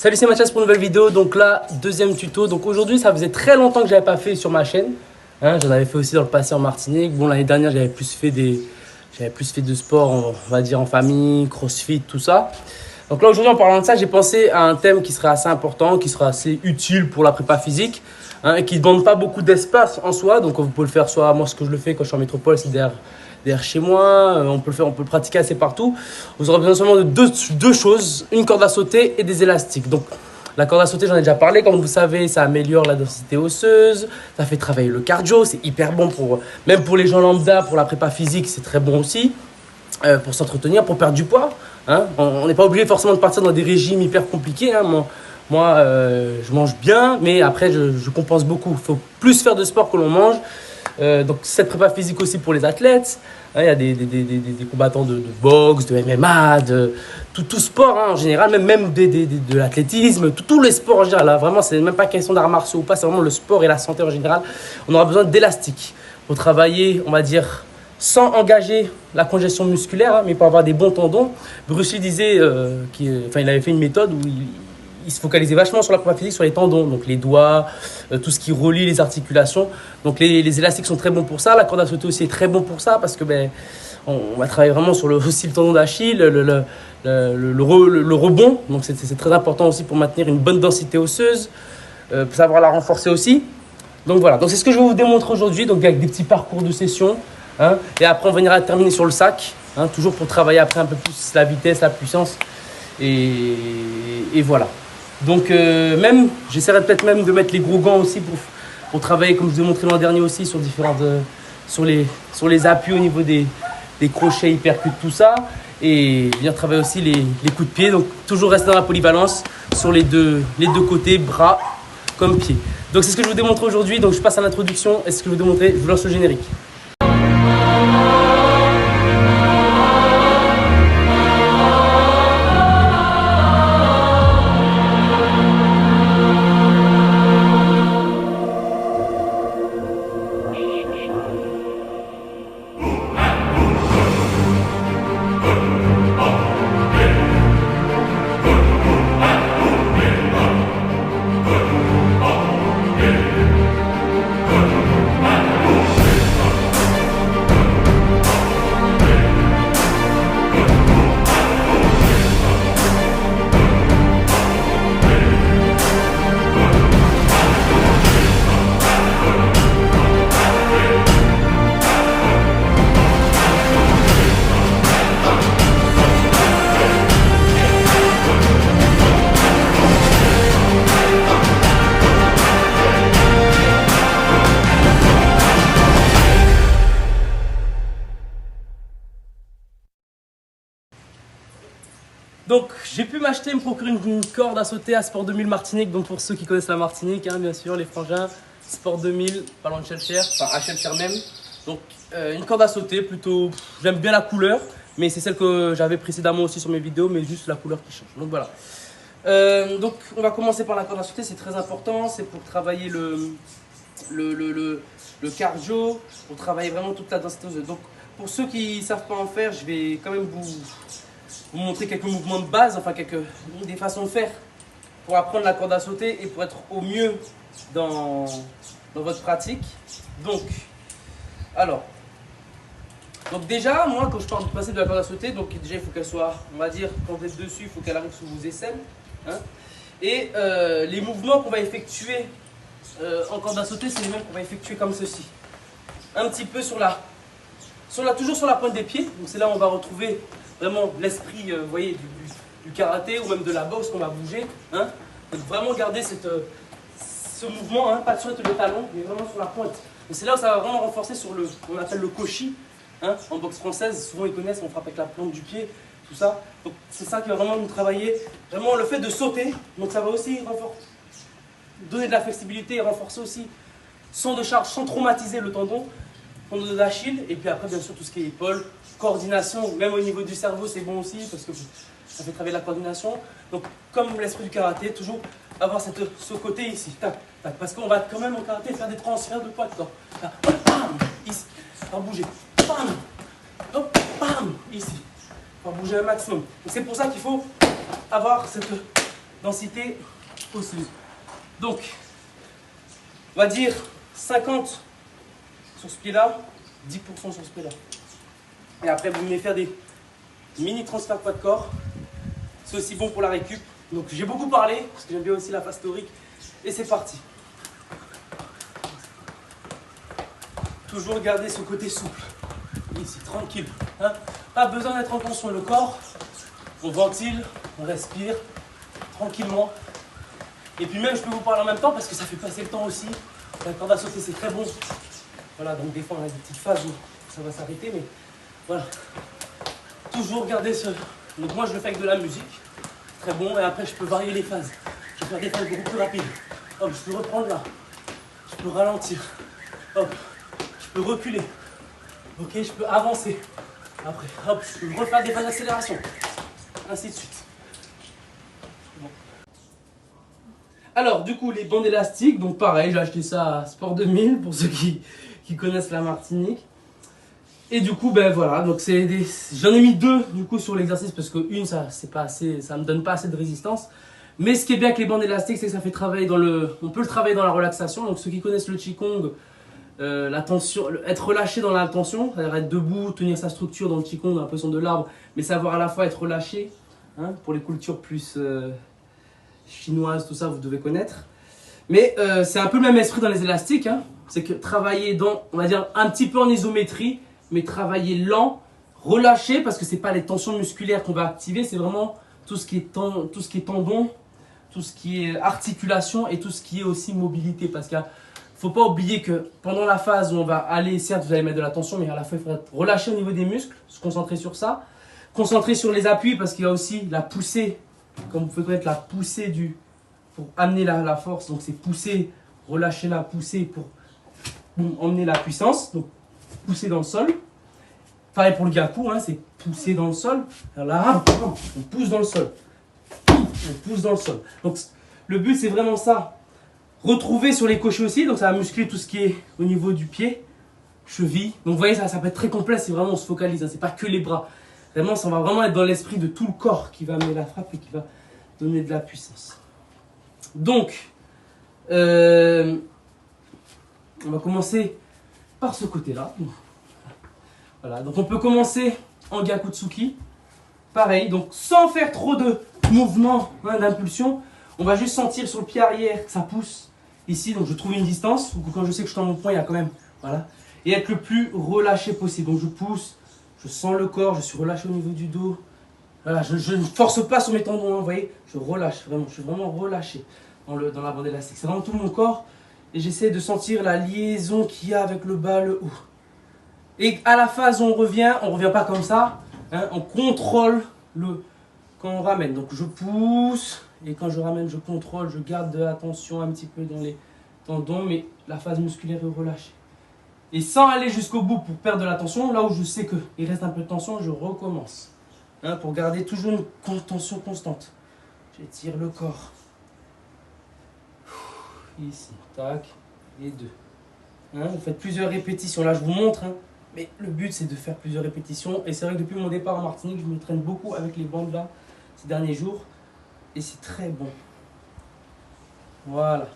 Salut, c'est Mathias pour une nouvelle vidéo. Donc là, deuxième tuto. Donc aujourd'hui, ça faisait très longtemps que je n'avais pas fait sur ma chaîne. J'en avais fait aussi dans le passé en Martinique. Bon, l'année dernière, j'avais plus fait de sport, on va dire en famille, crossfit, tout ça. Donc là, aujourd'hui, en parlant de ça, j'ai pensé à un thème qui serait assez important, qui sera assez utile pour la prépa physique, et qui ne demande pas beaucoup d'espace en soi. Donc vous pouvez le faire soit, moi ce que je le fais quand je suis en métropole, c'est derrière chez moi, on peut le pratiquer assez partout. Vous aurez besoin seulement de deux choses, une corde à sauter et des élastiques. Donc la corde à sauter, j'en ai déjà parlé, comme vous savez, ça améliore la densité osseuse, ça fait travailler le cardio, c'est hyper bon même pour les gens lambda, pour la prépa physique, c'est très bon aussi, pour s'entretenir, pour perdre du poids. On n'est pas obligé forcément de partir dans des régimes hyper compliqués. Moi, je mange bien, mais après, je compense beaucoup. Il faut plus faire de sport que l'on mange. Donc cette prépa physique aussi pour les athlètes. Il y a des combattants de boxe, de MMA, de tout sport en général, même de l'athlétisme, tous les sports en général. Là, vraiment, c'est même pas question d'arts martiaux ou pas, c'est vraiment le sport et la santé en général. On aura besoin d'élastique pour travailler, on va dire, sans engager la congestion musculaire, mais pour avoir des bons tendons. Bruce Lee disait, il avait fait une méthode où il se focalisait vachement sur la prépa physique, sur les tendons, donc les doigts, tout ce qui relie les articulations. Donc les élastiques sont très bons pour ça. La corde à sauter aussi est très bon pour ça parce que on va travailler vraiment sur aussi le tendon d'Achille, le rebond. Donc c'est très important aussi pour maintenir une bonne densité osseuse, pour savoir la renforcer aussi. Donc voilà, donc c'est ce que je vais vous démontrer aujourd'hui, donc avec des petits parcours de session. Et après on viendra terminer sur le sac, toujours pour travailler après un peu plus la vitesse, la puissance. Et voilà. Donc j'essaierai peut-être même de mettre les gros gants aussi pour travailler, comme je vous ai montré l'an dernier aussi, sur sur les appuis au niveau des crochets, hypercutes, tout ça. Et venir travailler aussi les coups de pied. Donc toujours rester dans la polyvalence sur les deux côtés, bras comme pieds. Donc c'est ce que je vous démontre aujourd'hui. Donc je passe à l'introduction. Et ce que je vais vous démontrer, je vous lance le générique. Donc j'ai pu me procurer une corde à sauter à Sport 2000 Martinique. Donc pour ceux qui connaissent la Martinique, bien sûr, les frangins, Sport 2000, pas loin de Chelcher, enfin à Chelcher même. Donc une corde à sauter, plutôt, j'aime bien la couleur, mais c'est celle que j'avais précédemment aussi sur mes vidéos, mais juste la couleur qui change. Donc voilà. Donc on va commencer par la corde à sauter, c'est très important, c'est pour travailler le cardio, pour travailler vraiment toute la densité osseuse. Donc pour ceux qui ne savent pas en faire, je vais quand même vous montrer quelques mouvements de base, enfin des façons de faire pour apprendre la corde à sauter et pour être au mieux dans votre pratique. Donc déjà, moi quand je parle de passer de la corde à sauter, donc déjà il faut qu'elle soit, on va dire, quand vous êtes dessus, il faut qu'elle arrive sous vos aisselles. Et les mouvements qu'on va effectuer en corde à sauter, c'est les mêmes qu'on va effectuer comme ceci. Un petit peu toujours sur la pointe des pieds, donc c'est là où on va retrouver vraiment l'esprit, vous voyez, du karaté ou même de la boxe qu'on va bouger. Donc vraiment garder ce mouvement, pas sur les talons, mais vraiment sur la pointe. Donc c'est là où ça va vraiment renforcer sur on appelle le koshi. En boxe française, souvent ils connaissent, on frappe avec la plante du pied, tout ça. Donc c'est ça qui va vraiment nous travailler, vraiment le fait de sauter. Donc ça va aussi donner de la flexibilité et renforcer aussi, sans de charge, sans traumatiser le tendon d'Achille. Et puis après, bien sûr, tout ce qui est épaules, coordination, même au niveau du cerveau, c'est bon aussi parce que ça fait travailler la coordination. Donc, comme l'esprit du karaté, toujours avoir ce côté ici, tac, tac, parce qu'on va quand même en karaté faire des transferts de poids de corps. Là, bam, ici, on va bouger, bam, hop, bam, ici, on va bouger un maximum. C'est pour ça qu'il faut avoir densité osseuse. Donc, on va dire 50 sur ce pied-là, 10% sur ce pied-là. Et après, vous venez faire des mini transferts poids de corps. C'est aussi bon pour la récup. Donc, j'ai beaucoup parlé, parce que j'aime bien aussi la phase théorique. Et c'est parti. Toujours garder ce côté souple. Ici, tranquille. Hein? Pas besoin d'être en tension. Le corps, on ventile, on respire tranquillement. Et puis même, je peux vous parler en même temps parce que ça fait passer le temps aussi. La corde à sauter, c'est très bon. Voilà, donc des fois, on a des petites phases où ça va s'arrêter, mais voilà. Toujours garder ce... Donc moi, je le fais avec de la musique. Très bon. Et après, je peux varier les phases. Je peux faire des phases beaucoup plus rapides. Hop, je peux reprendre là. Je peux ralentir. Hop, je peux reculer. Ok, je peux avancer. Après, hop, je peux refaire des phases d'accélération. Ainsi de suite. Bon. Alors, du coup, les bandes élastiques. Donc pareil, j'ai acheté ça à Sport 2000 pour ceux qui connaissent la Martinique. Et du coup, ben voilà, donc j'en ai mis 2 du coup sur l'exercice parce que une, ça c'est pas assez, ça me donne pas assez de résistance. Mais ce qui est bien avec les bandes élastiques, c'est que ça fait travailler on peut le travailler dans la relaxation. Donc ceux qui connaissent le Qigong, la tension, être relâché dans la tension, c'est-à-dire être debout, tenir sa structure dans le Qigong, un peu son de l'arbre, mais savoir à la fois être relâché. Hein, pour les cultures plus chinoises, tout ça, vous devez connaître. Mais c'est un peu le même esprit dans les élastiques. Hein, c'est que travailler dans, on va dire, un petit peu en isométrie, mais travailler lent, relâché, parce que ce n'est pas les tensions musculaires qu'on va activer, c'est vraiment tout ce qui est tendon, tout ce qui est articulation et tout ce qui est aussi mobilité. Parce qu'il ne faut pas oublier que pendant la phase où on va aller, certes vous allez mettre de la tension, mais à la fois il faudra relâcher au niveau des muscles, se concentrer sur ça, concentrer sur les appuis parce qu'il y a aussi la poussée, comme vous pouvez connaître la poussée pour amener la force, donc c'est pousser, relâcher la poussée pour emmener la puissance. Donc, pousser dans le sol. Pareil pour le Gaku, hein, c'est pousser dans le sol. Alors là, on pousse dans le sol. On pousse dans le sol. Donc le but c'est vraiment ça. Retrouver sur les cochers aussi. Donc ça va muscler tout ce qui est au niveau du pied, cheville. Donc vous voyez, ça peut être très complexe. C'est vraiment on se focalise. Hein, c'est pas que les bras. Vraiment, ça va vraiment être dans l'esprit de tout le corps qui va amener la frappe et qui va donner de la puissance. Donc, on va commencer par ce côté-là. Voilà, donc on peut commencer en Gyakutsuki. Pareil, donc sans faire trop de mouvements, hein, d'impulsion, on va juste sentir sur le pied arrière que ça pousse ici. Donc je trouve une distance, ou quand je sais que je tends mon poing, il y a quand même, voilà. Et être le plus relâché possible. Donc je pousse, je sens le corps, je suis relâché au niveau du dos. Voilà, je ne force pas sur mes tendons, hein, vous voyez, je relâche vraiment, je suis vraiment relâché dans la bande élastique. C'est vraiment tout mon corps. Et j'essaie de sentir la liaison qu'il y a avec le bas, le haut. Et à la phase où on revient pas comme ça, hein, on contrôle quand on ramène. Donc je pousse, et quand je ramène, je contrôle, je garde de la tension un petit peu dans les tendons, mais la phase musculaire est relâchée. Et sans aller jusqu'au bout pour perdre de la tension, là où je sais qu'il reste un peu de tension, je recommence. Hein, pour garder toujours une tension constante. J'étire le corps. Ici, tac, et 2. Hein, vous faites plusieurs répétitions. Là, je vous montre, hein, mais le but, c'est de faire plusieurs répétitions. Et c'est vrai que depuis mon départ en Martinique, je me traîne beaucoup avec les bandes là, ces derniers jours. Et c'est très bon. Voilà.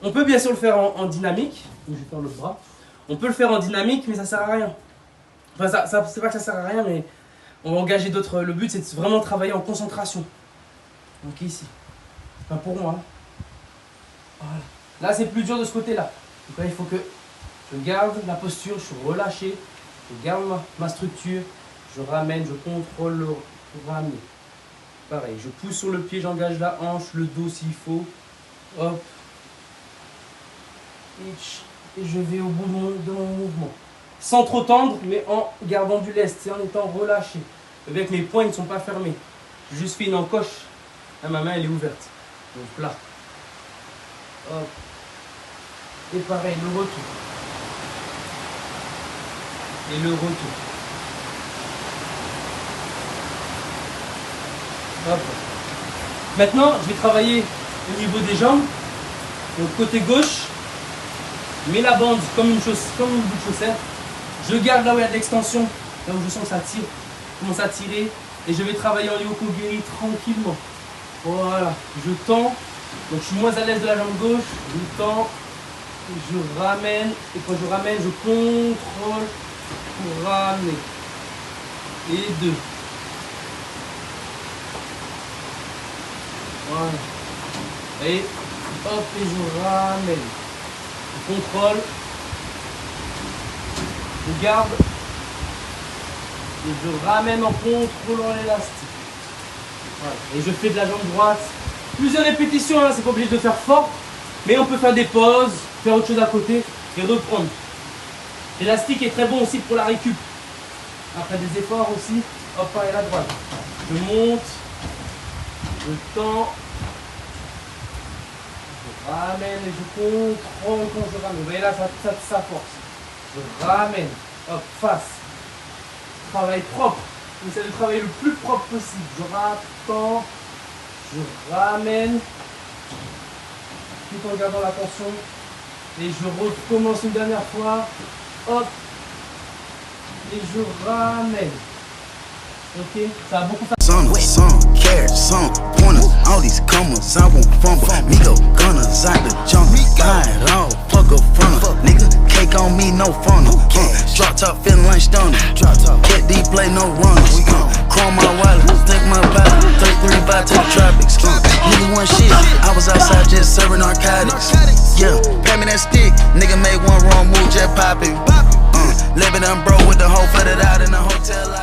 On peut bien sûr le faire en dynamique. Donc, je vais faire le bras. On peut le faire en dynamique, mais ça sert à rien. Enfin, c'est pas que ça sert à rien, mais on va engager d'autres. Le but, c'est de vraiment travailler en concentration. Donc ici. Enfin, pour moi. Voilà. Là, c'est plus dur de ce côté-là. Donc là, il faut que je garde la posture, je suis relâché. Je garde ma structure. Je ramène, je contrôle le ramener. Pareil, je pousse sur le pied, j'engage la hanche, le dos s'il faut. Hop. Et je vais au bout de mon mouvement. Sans trop tendre, mais en gardant du lest, en étant relâché. Avec mes poings ne sont pas fermés. J'ai juste fait une encoche. Là, ma main elle est ouverte. Donc là. Hop. Et pareil, le retour. Et le retour. Hop. Maintenant, je vais travailler au niveau des jambes. Donc côté gauche, je mets la bande comme une bout de chaussette. Je garde là où il y a de l'extension, là où je sens que ça tire. Je commence à tirer Et je vais travailler en Yokogiri tranquillement. Voilà, je tends. Donc je suis moins à l'aise de la jambe gauche. Je tends, je ramène. Et quand je ramène, je contrôle pour ramener. Et 2. Voilà. Et hop, et je ramène. Je contrôle. Je garde. Et je ramène en contrôlant l'élastique. Voilà. Et je fais de la jambe droite. Plusieurs répétitions, hein, c'est pas obligé de faire fort. Mais on peut faire des pauses, faire autre chose à côté et reprendre. L'élastique est très bon aussi pour la récup. Après des efforts aussi, hop, et la droite. Je monte, je tends, je ramène et je contrôle quand je ramène. Vous voyez là, ça force. Je ramène, hop, face. Travail propre. J'essaie de travailler le plus propre possible. Je rattends, je ramène, tout en gardant la tension. Et je recommence une dernière fois. Hop. Et je ramène. Ok, ça va beaucoup faire. Some carrots, some pointers, all these commas, I won't fumble. Me go gunners out the jungle, buy it all, fuck up front of nigga. Cake on me, no funnel. Drop top, feeling lunch stunner. Get deep, play no runners. Chrome my wallet, take my body, 33 to the tropics. Nigga one shit, I was outside just serving narcotics. Yeah, pay me that stick, nigga made one wrong move, just pop it. Living them bro with the whole flooded out in the hotel.